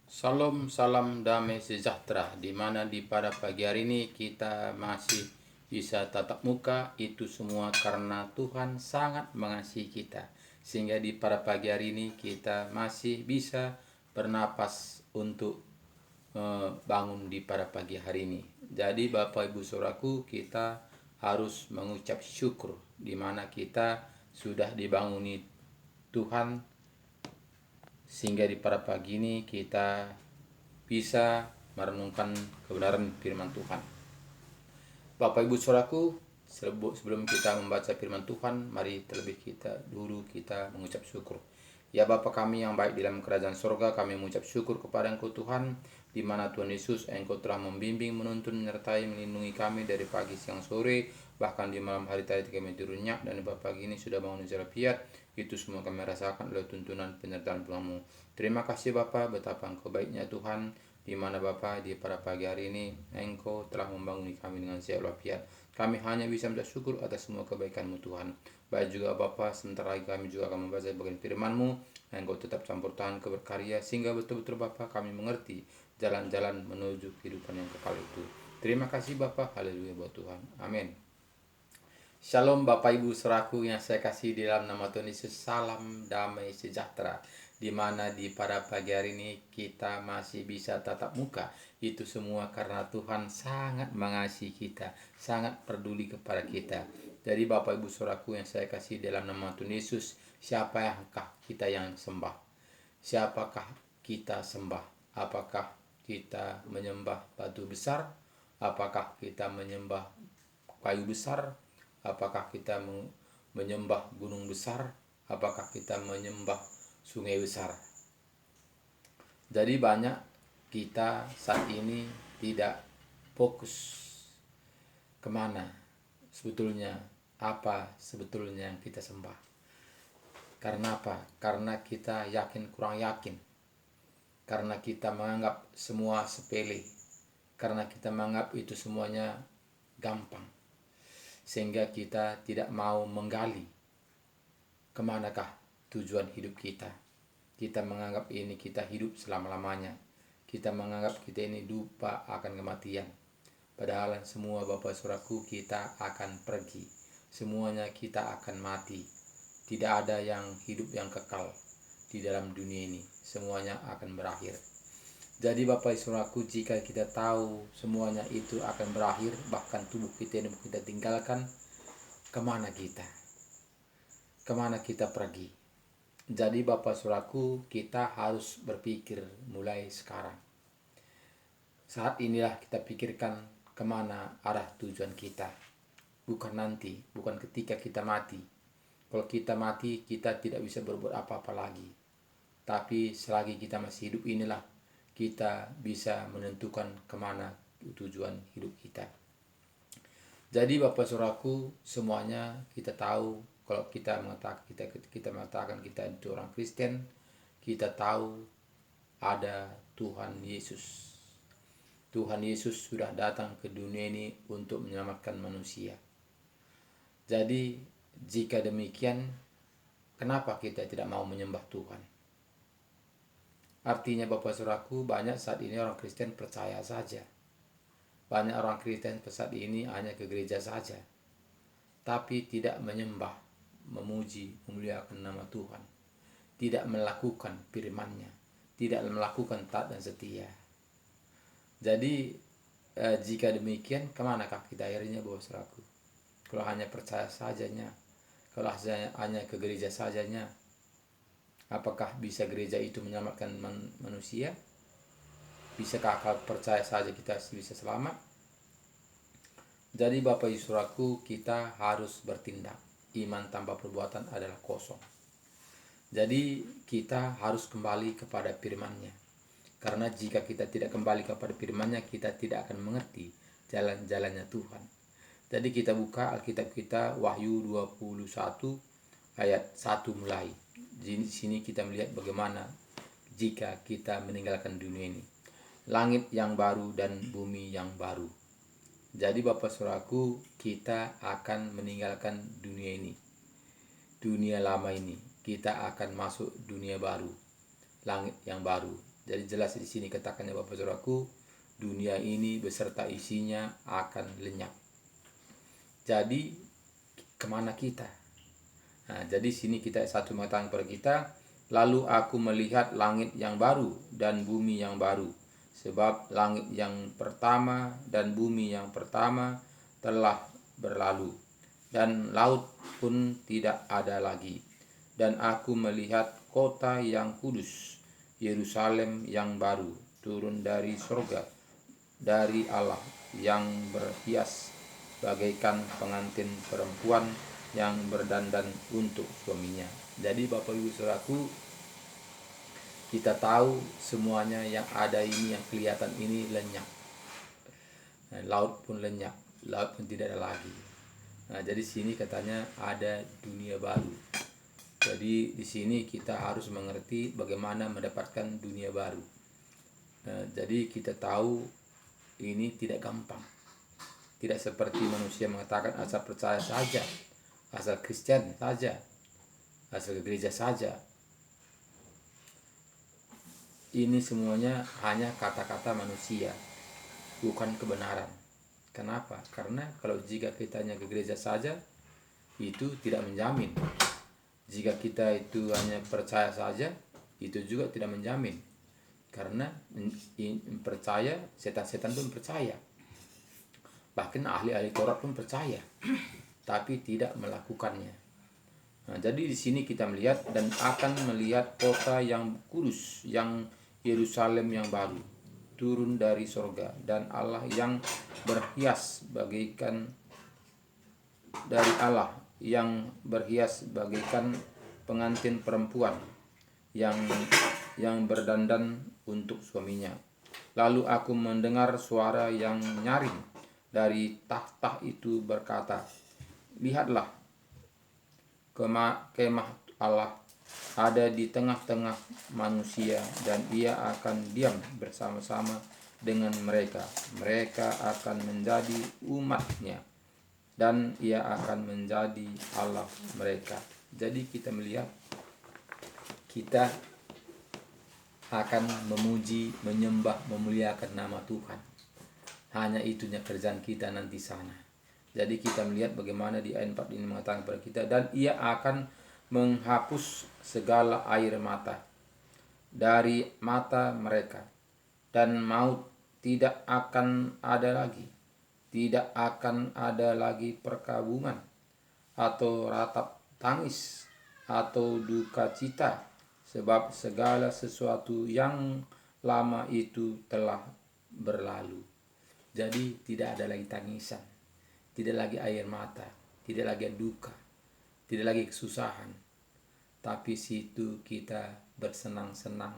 Salam, salam damai sejahtera. Di mana pada pagi hari ini kita masih bisa tatap muka, itu semua karena Tuhan sangat mengasihi kita. Sehingga pada pagi hari ini kita masih bisa bernapas untuk bangun pada pagi hari ini. Jadi Bapak Ibu Saudaraku, kita harus mengucap syukur di mana kita sudah dibanguni Tuhan, sehingga pada pagi ini kita bisa merenungkan kebenaran firman Tuhan. Bapak Ibu Saudaraku, sebelum kita membaca firman Tuhan, mari terlebih kita mengucap syukur. Ya Bapa kami yang baik di dalam kerajaan surga, kami mengucap syukur kepada Engkau Tuhan, di mana Tuhan Yesus Engkau telah membimbing, menuntun, menyertai, melindungi kami dari pagi, siang, sore, bahkan di malam hari tadi kami tidur nyenyak, dan pada pagi ini sudah bangun secara piat. Itu semua kami rasakan oleh tuntunan penyertaan Tuhan-Mu. Terima kasih Bapa, betapa Engkau baiknya Tuhan, di mana Bapa pada pagi hari ini Engkau telah membangun kami dengan sehat walafiat. Kami hanya bisa bersyukur atas semua kebaikan-Mu Tuhan. Baik juga Bapa, sementara lagi kami juga akan membaca bagian firman-Mu. Engkau tetap campur tangan berkarya, sehingga betul-betul Bapa kami mengerti jalan-jalan menuju kehidupan yang kekal itu. Terima kasih Bapa, haleluya buat Tuhan, amin. Shalom Bapak Ibu Saudaraku yang saya kasih di dalam nama Tuhan Yesus, salam damai sejahtera. Di mana pada pagi hari ini kita masih bisa tatap muka, itu semua karena Tuhan sangat mengasihi kita, sangat peduli kepada kita. Jadi Bapak Ibu Saudaraku yang saya kasih dalam nama Tuhan Yesus, siapakah kita yang sembah? Siapakah kita sembah? Apakah kita menyembah batu besar? Apakah kita menyembah kayu besar? Apakah kita menyembah gunung besar? Apakah kita menyembah sungai besar? Jadi banyak kita saat ini tidak fokus kemana sebetulnya, apa sebetulnya yang kita sembah. Karena apa? Karena kita kurang yakin. Karena kita menganggap semua sepele. Karena kita menganggap itu semuanya gampang. Sehingga kita tidak mau menggali kemanakah tujuan hidup kita. Kita menganggap ini kita hidup selama-lamanya. Kita menganggap kita ini lupa akan kematian. Padahal semua Bapak Saudaraku, kita akan pergi. Semuanya kita akan mati. Tidak ada yang hidup yang kekal di dalam dunia ini. Semuanya akan berakhir. Jadi Bapak Saudaraku, jika kita tahu semuanya itu akan berakhir, bahkan tubuh kita ini kita tinggalkan, kemana kita? Kemana kita pergi? Jadi Bapak Saudaraku, kita harus berpikir mulai sekarang. Saat inilah kita pikirkan kemana arah tujuan kita. Bukan nanti, bukan ketika kita mati. Kalau kita mati, kita tidak bisa berbuat apa-apa lagi. Tapi selagi kita masih hidup inilah kita bisa menentukan kemana tujuan hidup kita. Jadi Bapak Saudaraku, semuanya kita tahu kalau kita mengatakan kita itu orang Kristen, kita tahu ada Tuhan Yesus. Tuhan Yesus sudah datang ke dunia ini untuk menyelamatkan manusia. Jadi jika demikian, kenapa kita tidak mau menyembah Tuhan? Artinya Bapak Saudaraku, banyak saat ini orang Kristen percaya saja. Banyak orang Kristen saat ini hanya ke gereja saja. Tapi tidak menyembah, memuji, memuliakan nama Tuhan. Tidak melakukan firman-Nya. Tidak melakukan taat dan setia. Jadi jika demikian, kemanakah kita akhirnya Bapak Saudaraku? Kalau hanya percaya sajanya, kalau hanya ke gereja sajanya, apakah bisa gereja itu menyelamatkan manusia? Bisakah akal percaya saja kita bisa selamat? Jadi Bapak Ibu Saudaraku, kita harus bertindak. Iman tanpa perbuatan adalah kosong. Jadi kita harus kembali kepada firman-Nya. Karena jika kita tidak kembali kepada firman-Nya, kita tidak akan mengerti jalan-jalannya Tuhan. Jadi kita buka Alkitab kita, Wahyu 21 ayat 1 mulai. Di sini kita melihat bagaimana jika kita meninggalkan dunia ini. Langit yang baru dan bumi yang baru. Jadi Bapak Saudaraku, kita akan meninggalkan dunia ini. Dunia lama ini. Kita akan masuk dunia baru. Langit yang baru. Jadi jelas di sini katakannya Bapak Saudaraku, dunia ini beserta isinya akan lenyap. Jadi kemana kita? Nah, jadi sini kita satu mengatakan kepada kita, lalu aku melihat langit yang baru dan bumi yang baru, sebab langit yang pertama dan bumi yang pertama telah berlalu, dan laut pun tidak ada lagi. Dan aku melihat kota yang kudus, Yerusalem yang baru, turun dari surga, dari Allah, yang berhias bagaikan pengantin perempuan yang berdandan untuk suaminya. Jadi Bapak Ibu Saudaraku, kita tahu semuanya yang ada ini, yang kelihatan ini lenyap. Laut pun lenyap, laut pun tidak ada lagi. Nah, jadi sini katanya ada dunia baru. Jadi di sini kita harus mengerti bagaimana mendapatkan dunia baru. Jadi kita tahu ini tidak gampang. Tidak seperti manusia mengatakan asal percaya saja, asal Kristen saja, asal ke gereja saja. Ini semuanya hanya kata-kata manusia, bukan kebenaran. Kenapa? Karena kalau jika kita hanya ke gereja saja, itu tidak menjamin. Jika kita itu hanya percaya saja, itu juga tidak menjamin. Karena percaya, setan-setan pun percaya. Bahkan ahli-ahli Taurat pun percaya, tapi tidak melakukannya. Nah, jadi di sini kita melihat dan akan melihat kota yang kudus, yang Yerusalem yang baru, turun dari surga, dan Allah yang berhias bagaikan dari Allah yang berhias bagaikan pengantin perempuan yang berdandan untuk suaminya. Lalu aku mendengar suara yang nyaring dari tahta itu berkata, lihatlah, kemah Allah ada di tengah-tengah manusia, dan ia akan diam bersama-sama dengan mereka. Mereka akan menjadi umatnya, dan ia akan menjadi Allah mereka. Jadi kita melihat kita akan memuji, menyembah, memuliakan nama Tuhan. Hanya itunya kerjaan kita nanti sana. Jadi kita melihat bagaimana di ayat 4 ini mengatakan kepada kita, dan ia akan menghapus segala air mata dari mata mereka, dan maut tidak akan ada lagi. Tidak akan ada lagi perkabungan, atau ratap tangis, atau duka cita, sebab segala sesuatu yang lama itu telah berlalu. Jadi tidak ada lagi tangisan, tidak lagi air mata, tidak lagi duka, tidak lagi kesusahan. Tapi situ kita bersenang-senang,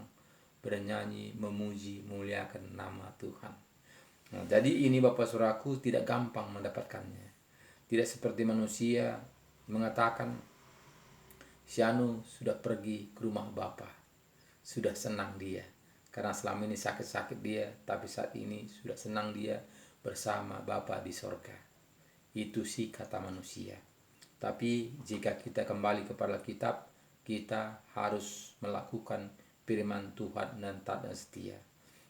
bernyanyi, memuji, memuliakan nama Tuhan. Nah, jadi ini Bapak Saudaraku tidak gampang mendapatkannya. Tidak seperti manusia mengatakan, si Anu sudah pergi ke rumah Bapak, sudah senang dia. Karena selama ini sakit-sakit dia, tapi saat ini sudah senang dia bersama Bapa di sorga. Itu sih kata manusia. Tapi jika kita kembali kepada kitab, kita harus melakukan firman Tuhan dan taat dan setia.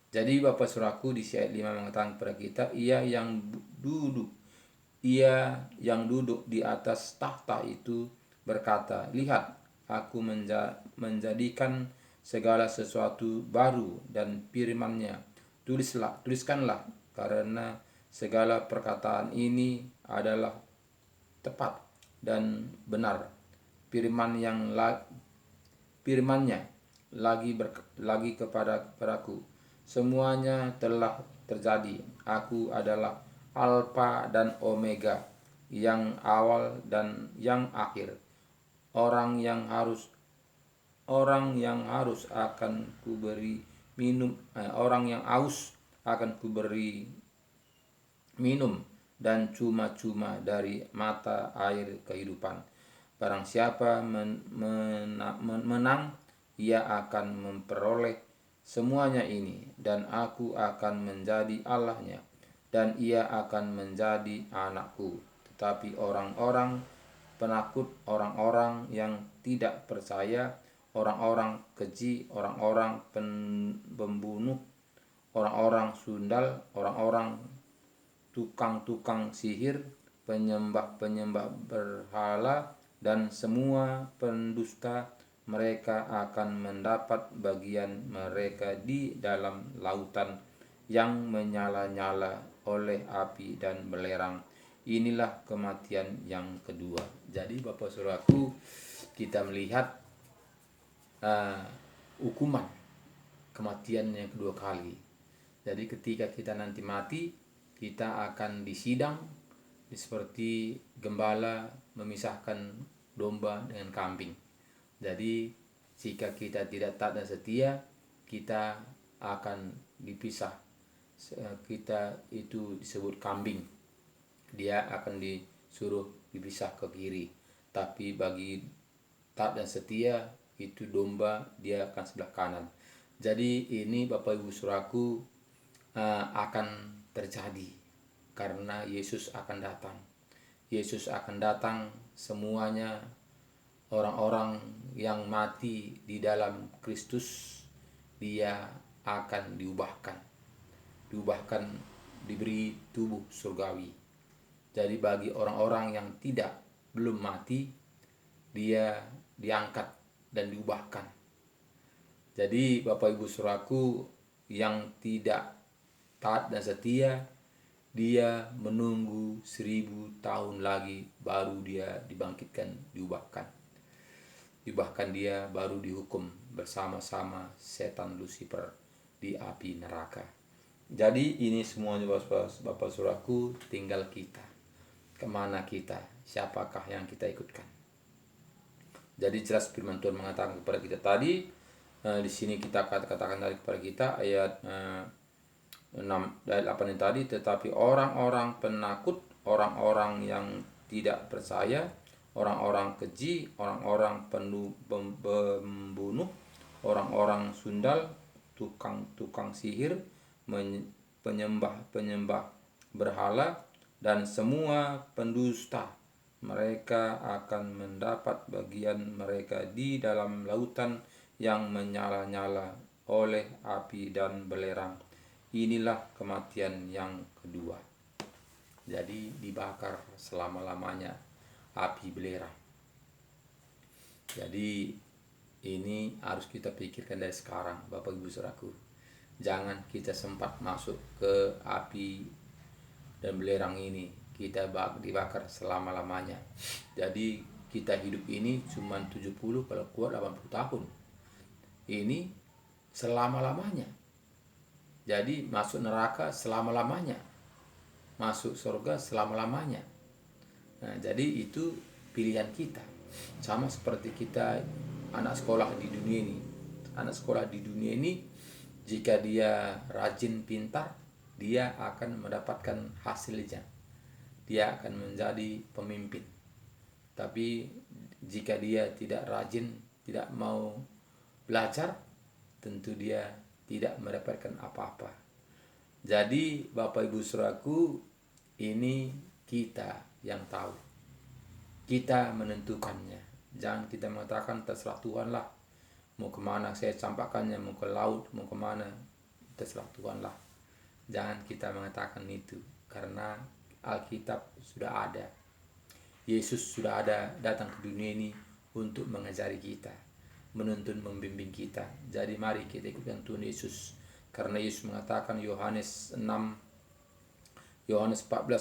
Jadi Bapak Saudaraku di ayat 5 mengatakan kepada kita, ia yang duduk di atas tahta itu berkata, lihat, aku menjadikan segala sesuatu baru, dan firman-Nya tuliskanlah, karena segala perkataan ini adalah tepat dan benar. Firman-Nya lagi kepadaku, semuanya telah terjadi. Aku adalah Alfa dan Omega, yang awal dan yang akhir. Orang yang harus akan kuberi minum, orang yang haus akan kuberi minum, dan cuma-cuma dari mata air kehidupan. Barang siapa menang, ia akan memperoleh semuanya ini, dan aku akan menjadi Allahnya, dan ia akan menjadi anakku. Tetapi orang-orang penakut, orang-orang yang tidak percaya, orang-orang keji, orang-orang pembunuh, orang-orang sundal, orang-orang tukang-tukang sihir, penyembah-penyembah berhala, dan semua pendusta. Mereka akan mendapat bagian mereka di dalam lautan yang menyala-nyala oleh api dan belerang. Inilah kematian yang kedua. Jadi Bapak Saudaraku, kita melihat hukuman kematian yang kedua kali. Jadi ketika kita nanti mati, kita akan disidang seperti gembala memisahkan domba dengan kambing. Jadi jika kita tidak taat dan setia, kita akan dipisah. Kita itu disebut kambing. Dia akan disuruh dipisah ke kiri. Tapi bagi taat dan setia, itu domba, dia akan sebelah kanan. Jadi ini Bapak Ibu Saudaraku akan terjadi karena Yesus akan datang. Yesus akan datang, semuanya orang-orang yang mati di dalam Kristus, dia akan diubahkan, diberi tubuh surgawi. Jadi bagi orang-orang yang belum mati, dia diangkat dan diubahkan. Jadi Bapak Ibu Saudaraku, yang tidak taat dan setia, dia menunggu 1000 tahun lagi baru dia dibangkitkan, diubahkan. Bahkan dia baru dihukum bersama-sama setan Lucifer di api neraka. Jadi ini semuanya Bapak Saudaraku, tinggal kita. Kemana kita? Siapakah yang kita ikutkan? Jadi jelas firman Tuhan mengatakan kepada kita tadi, di sini kita katakan dari kepada kita ayat 6 ayat 8 ini tadi, tetapi orang-orang penakut, orang-orang yang tidak percaya, orang-orang keji, orang-orang pembunuh, orang-orang sundal, tukang-tukang sihir, penyembah-penyembah berhala, dan semua pendusta, mereka akan mendapat bagian mereka di dalam lautan yang menyala-nyala oleh api dan belerang. Inilah kematian yang kedua. Jadi dibakar selama-lamanya api belerang. Jadi ini harus kita pikirkan dari sekarang, Bapak Ibu Saudaraku. Jangan kita sempat masuk ke api dan belerang ini, kita dibakar selama-lamanya. Jadi kita hidup ini cuma 70, kalau kuat 80 tahun. Ini selama-lamanya. Jadi masuk neraka selama-lamanya, masuk surga selama-lamanya. Nah, jadi itu pilihan kita. Sama seperti kita anak sekolah di dunia ini. Anak sekolah di dunia ini, jika dia rajin, pintar, dia akan mendapatkan hasilnya. Dia akan menjadi pemimpin. Tapi jika dia tidak rajin, tidak mau belajar, tentu dia tidak mendapatkan apa-apa. Jadi Bapak Ibu Saudaraku, ini kita yang tahu. Kita menentukannya. Jangan kita mengatakan terserah Tuhan lah. Mau kemana saya campakkannya, mau ke laut, mau kemana, terserah Tuhan lah. Jangan kita mengatakan itu, karena Alkitab sudah ada. Yesus sudah ada, datang ke dunia ini untuk mengajari kita, menuntun, membimbing kita. Jadi mari kita ikutkan Tuhan Yesus, karena Yesus mengatakan, Yohanes 14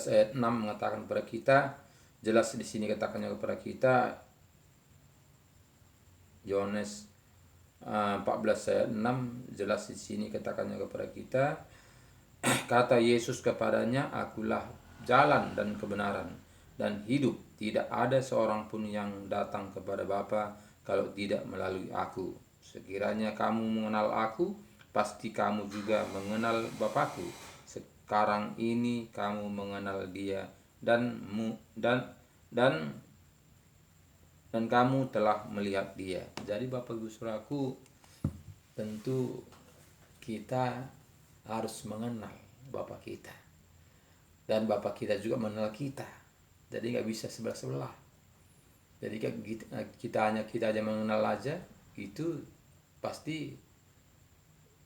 ayat 6 mengatakan kepada kita, jelas di sini katakannya kepada kita, Yohanes 14 ayat 6 jelas di sini katakannya kepada kita, kata Yesus kepadanya, akulah jalan dan kebenaran dan hidup. Tidak ada seorang pun yang datang kepada Bapa kalau tidak melalui aku. Sekiranya kamu mengenal aku, pasti kamu juga mengenal Bapakku. Sekarang ini kamu mengenal Dia dan kamu telah melihat Dia. Jadi Bapak Ibu Saudaraku, tentu kita harus mengenal Bapa kita, dan Bapa kita juga mengenal kita. Jadi nggak bisa sebelah-sebelah. Jadi kita aja mengenal aja, itu pasti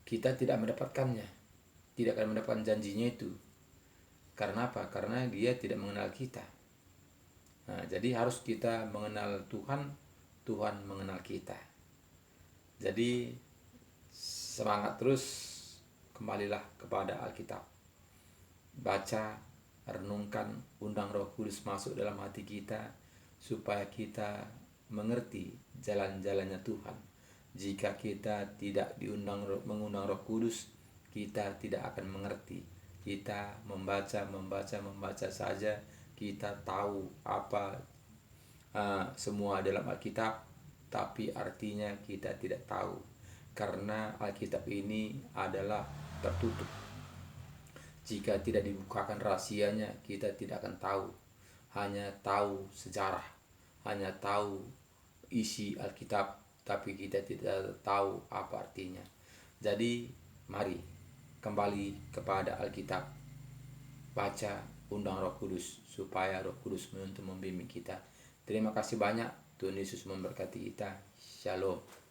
kita tidak mendapatkannya, tidak akan mendapatkan janjinya itu. Karena apa? Karena dia tidak mengenal kita. Nah, jadi harus kita mengenal Tuhan, Tuhan mengenal kita. Jadi semangat terus, kembalilah kepada Alkitab. Baca, renungkan, undang Roh Kudus masuk dalam hati kita supaya kita mengerti jalan-jalannya Tuhan. Jika kita tidak mengundang Roh Kudus, kita tidak akan mengerti. Kita membaca saja, kita tahu apa semua dalam Alkitab, tapi artinya kita tidak tahu. Karena Alkitab ini adalah tertutup. Jika tidak dibukakan rahasianya, kita tidak akan tahu. Hanya tahu sejarah, hanya tahu isi Alkitab, tapi kita tidak tahu apa artinya. Jadi mari kembali kepada Alkitab, baca, undang Roh Kudus supaya Roh Kudus menuntun membimbing kita. Terima kasih banyak. Tuhan Yesus memberkati kita. Shalom.